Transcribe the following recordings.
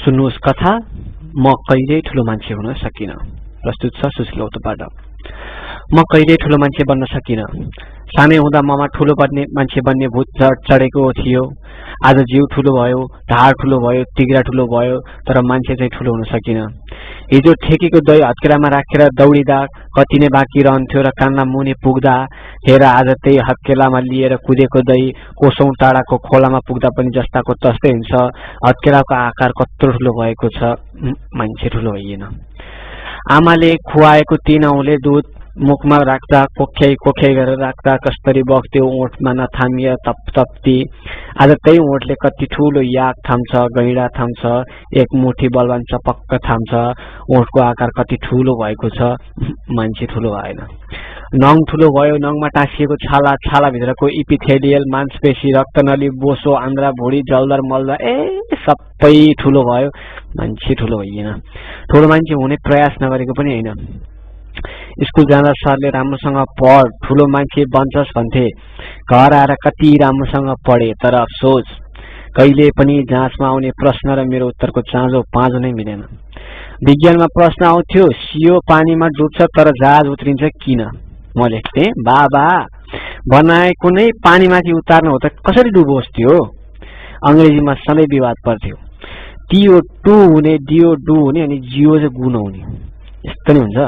सुन्नुहोस् कथा, म कहिल्यै ठुलो मान्छे हुन सकिन। प्रस्तुत छ सुशील गौतमबाट। म कहिल्यै ठुलो मान्छे बन्न सकिन। सानै हुँदा ममा ठुलो मान्छे बन्ने भूत चढेको थियो। आज जिउ ठुलो भयो, ढाड ठुलो भयो, तिग्रा ठुलो भयो, तर मान्छे चाहिँ ठुलो हुन सकिन। हिजो ठेकीको दही हत्केलामा राखेर दौडिँदा कति नै बाँकी रहन्थ्यो र कान्ना मुनि पुग्दा हेर आज त्यही हत्केलामा लिएर कुदेको दही कोसौं टाढाको खोलामा पुग्दा पनि जस्ताको तस्तै हुन्छ। हत्केलाको आकार कत्रो ठुलो भएको छ, मान्छे ठुलो होइन। आमाले खुवाएको 3 औँले दुध मुखमा राख्दा कोख्याई कोख्याई गरेर राख्दा कस्तरी बग्थ्यो ओठमा नथामिए तप्ती। आज त्यही ओठले कति ठुलो याक थाम्छ, गैँडा थाम्छ, एक मुठी बलवान चपक्क थाम्छ। ओठको आकार कति ठुलो भएको छ, मान्छे ठुलो भएन। नङ ठुलो भयो, नङमा टाँसिएको छाला, छालाभित्रको इपिथेलियल मांसपेशी, रक्तनली, बोसो, आन्द्रा, भुँडी, जलदर, मलदर सबै ठुलो भयो, मान्छे ठुलो होइन। ठुलो मान्छे हुने प्रयास नगरेको पनि होइन। स्कुल जाँदा सरले राम्रोसँग पढ, ठुलो मान्छे बन्छस् भन्थे। घर आएर कति राम्रोसँग पढे, तर अफसोस कहिले पनि जाँचमा आउने प्रश्न र मेरो उत्तरको चाँजो पाँजो नै मिलेन। विज्ञानमा प्रश्न आउँथ्यो, सियो पानीमा डुब्छ तर जहाज उत्रिन्छ किन? म लेख्थेँ, बाबा बनाएको नै पानीमाथि उतार्नु हो त कसरी डुबोस् त्यो? अंग्रेजीमा सधैँ विवाद पर्थ्यो। TO2 हुने, DO2 हुने अनि जियो चाहिँ गु नहुने, यस्तो नै हुन्छ।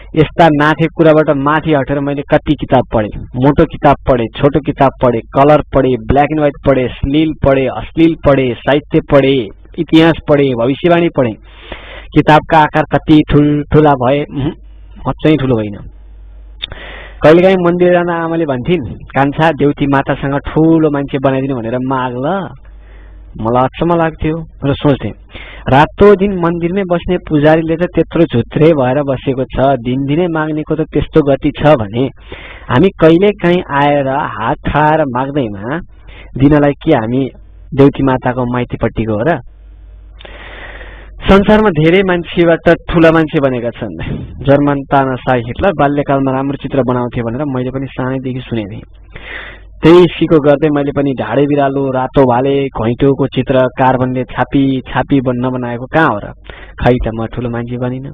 यस्ता नाथे कुराबाट माथि हटेर मैले कति किताब पढेँ। मोटो किताब पढेँ, छोटो किताब पढेँ, कलर पढेँ, ब्ल्याक एन्ड व्हाइट पढेँ, श्लील पढेँ, अश्लील पढेँ, साहित्य पढेँ, इतिहास पढेँ, भविष्यवाणी पढेँ। किताबका आकार कति ठुल्ठुला भए, म चाहिँ ठुलो होइन। कहिलेकाहीँ मन्दिर जाँदा आमाले भन्थिन्, कान्छा देउती मातासँग ठुलो मान्छे बनाइदिनु भनेर माग ल। मलाई अचम्म लाग्थ्यो र सोच्थेँ, रातो दिन मन्दिरमै बस्ने पुजारीले त त्यत्रो झुत्रे भएर बसेको छ, दिनदिनै माग्नेको त त्यस्तो गति छ भने हामी कहिले काहीँ आएर हात खाएर माग्दैमा दिनलाई के हामी देउती माताको माइतीपट्टिको हो र? संसारमा धेरै मान्छेबाट ठुला मान्छे बनेका छन्। जर्मन तानाशाही हिटलर बाल्यकालमा राम्रो चित्र बनाउँथे भनेर मैले पनि सानैदेखि सुनेँ। त्यही सिको गर्दै मैले पनि ढाडे बिरालो, रातो भाले, घैँटोको चित्र कार्बनले छापी छापी नबनाएको कहाँ हो र? खै त म ठुलो मान्छे बनिन।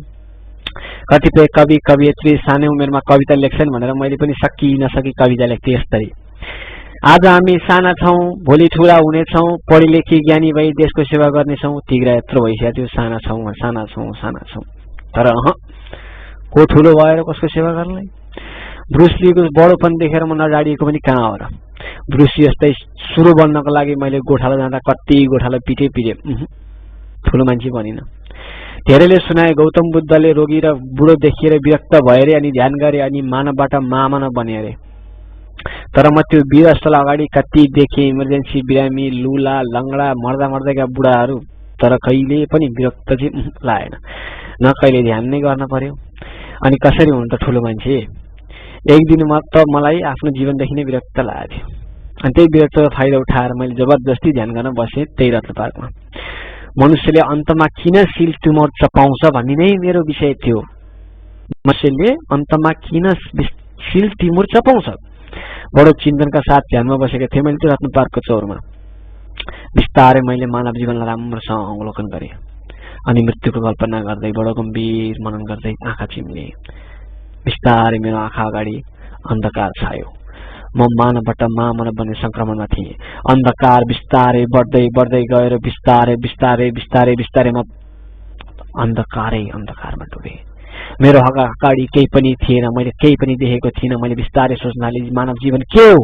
कतिपय कवि कवियत्री सानै उमेरमा कविता लेख्छन् भनेर मैले पनि सकि नसकी कविता लेख्थेँ यस्तरी, आज हामी साना छौं, भोलि ठुला हुनेछौं, पढी लेखी ज्ञानी भई देशको सेवा गर्नेछौं। तिग्रा यत्रो भइसकेको थियो, साना छौं साना छौं साना छौं, तर को ठुलो भएर कसको सेवा गर्नलाई? ब्रुसलीको बडोपन देखेर म नडाडिएको पनि कहाँ हो र? ब्रुसली जस्तै सुरु बन्नको लागि मैले गोठाला जाँदा कति गोठाला पिटे, ठुलो मान्छे बनिन। धेरैले सुनाए गौतम बुद्धले रोगी र बुढो देखिएर विरक्त भए अनि ध्यान गरे अनि मानवबाट मानव बने अरे। तर म त्यो वीरस्थल अगाडि कति देखेँ, इमर्जेन्सी बिरामी, लुला, लङ्गडा, मर्दा मर्दैका बुढाहरू, तर कहिले पनि विरक्त चाहिँ लागेन, न कहिले ध्यान नै गर्न पर्यो। अनि कसरी हुनु त ठुलो मान्छे? एक दिन मलाई आफ्नो जीवनदेखि नै विरक्त लागेको थियो। अनि त्यही विरक्तको फाइदा उठाएर मैले जबरजस्ती ध्यान गर्न बसेँ त्यही रत्न पार्कमा। मनुष्यले अन्तमा किन सिल ट्युमर चपाउँछ भन्ने नै मेरो विषय थियो। मनुष्यले अन्तमा किन सिल ट्युमर चपाउँछ? बडो चिन्तनका साथ ध्यानमा बसेको थिएँ मैले त्यो रत्न पार्कको चौरमा। बिस्तारै मैले मानव जीवनलाई राम्रोसँग अवलोकन गरेँ अनि मृत्युको कल्पना गर्दै बडो गम्भीर मनन गर्दै आँखा चिम्ले। बिस्तारै मेरो आँखा अगाडि अन्धकार छायो। म मानवबाट मानव बन्ने संक्रमणमा थिएँ। अन्धकार बिस्तारै बढ्दै बढ्दै गएर बिस्तारै बिस्तारै बिस्तारै बिस्तारै म अन्धकारमा डुबेँ। मेरो अगाडि केही पनि थिएन, मैले केही पनि देखेको थिइनँ। मैले बिस्तारै सोच्न थालेँ, मानव जीवन के हो?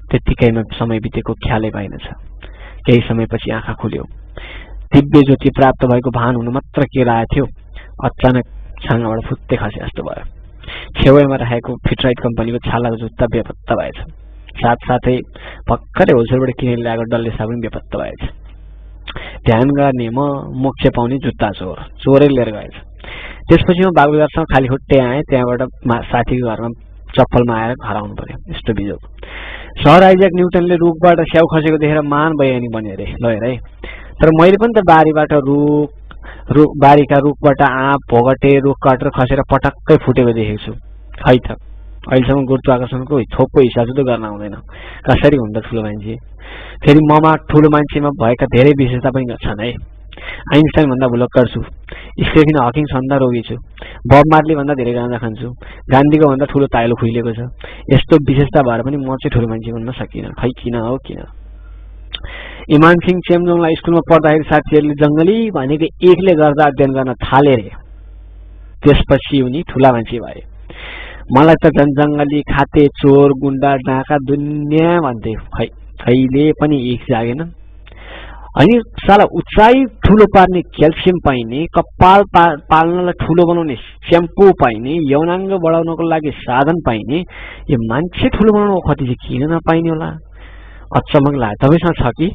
त्यतिकैमा समय बितेको ख्यालै भएनछ। केही समयपछि आँखा खुल्यो। दिव्य ज्योति प्राप्त भएको भान हुनु मात्र के लागेको थियो, अचानक छानाबाट फुत्ते खसे जस्तो भयो। छेउमा राखेको फिटराइट कम्पनीको छालाको जुत्ता बेपत्ता भएछ। साथसाथै भर्खरै होलसेलबाट किनेर ल्याएको डल्ले साबुन बेपत्ता भएछ। ध्यान गर्ने म मोक्ष पाउने जुत्ता चोरै लिएर गएछ। त्यसपछि म बागबजारसँग खाली खुट्टे आएँ। त्यहाँबाट साथीको घरमा चप्पलमा आएर घर आउनु पर्यो। यस्तो बिजोग। सर आइज्याक न्युटनले रुखबाट स्याउ खसेको देखेर महान वैज्ञानिक बन्यो अरे। ल हेर है, तर मैले पनि त बारीका रुखबाट आँप, भोगटे, रुख काटेर खसेर पटक्कै फुटेको देखेको छु। खै त अहिलेसम्म गुरुत्वाकर्षणको थोपको हिसाब चाहिँ गर्न आउँदैन कसरी हुन्छ ठुलो मान्छे। फेरि ममा ठुलो मान्छेमा भएका धेरै विशेषता पनि छन् है। आइन्स्टाइन भन्दा भुलक्कर छु, स्टेफन हकिङ भन्दा रोगी छु, बब मार्ली भन्दा धेरै गाँजा खान्छु, गान्धीको भन्दा ठुलो ताइलो खुइलेको छ। यस्तो विशेषता भएर पनि म चाहिँ ठुलो मान्छे बन्न सकिनँ। खै किन हो किन? इमान सिंह चेम्जोङलाई स्कुलमा पढ्दाखेरि साथीहरूले जङ्गली भनेको एकले गर्दा अध्ययन गर्न थाले रे, त्यसपछि उनी ठुला मान्छे भए। मलाई त झन् जङ्गली, खाते, चोर, गुण्डा, डाका दुनियाँ भन्थे। खै कहिले पनि एक जागेन। अनि साला उचाइ ठुलो पार्ने क्याल्सियम पाइने, कपाल पाल्नलाई ठुलो बनाउने स्याम्पू पाइने, यौनाङ्ग बढाउनको लागि साधन पाइने, यो मान्छे ठुलो बनाउनको कति चाहिँ किन नपाइने होला? अचम्मक लाग्यो। तपाईँसँग छ कि?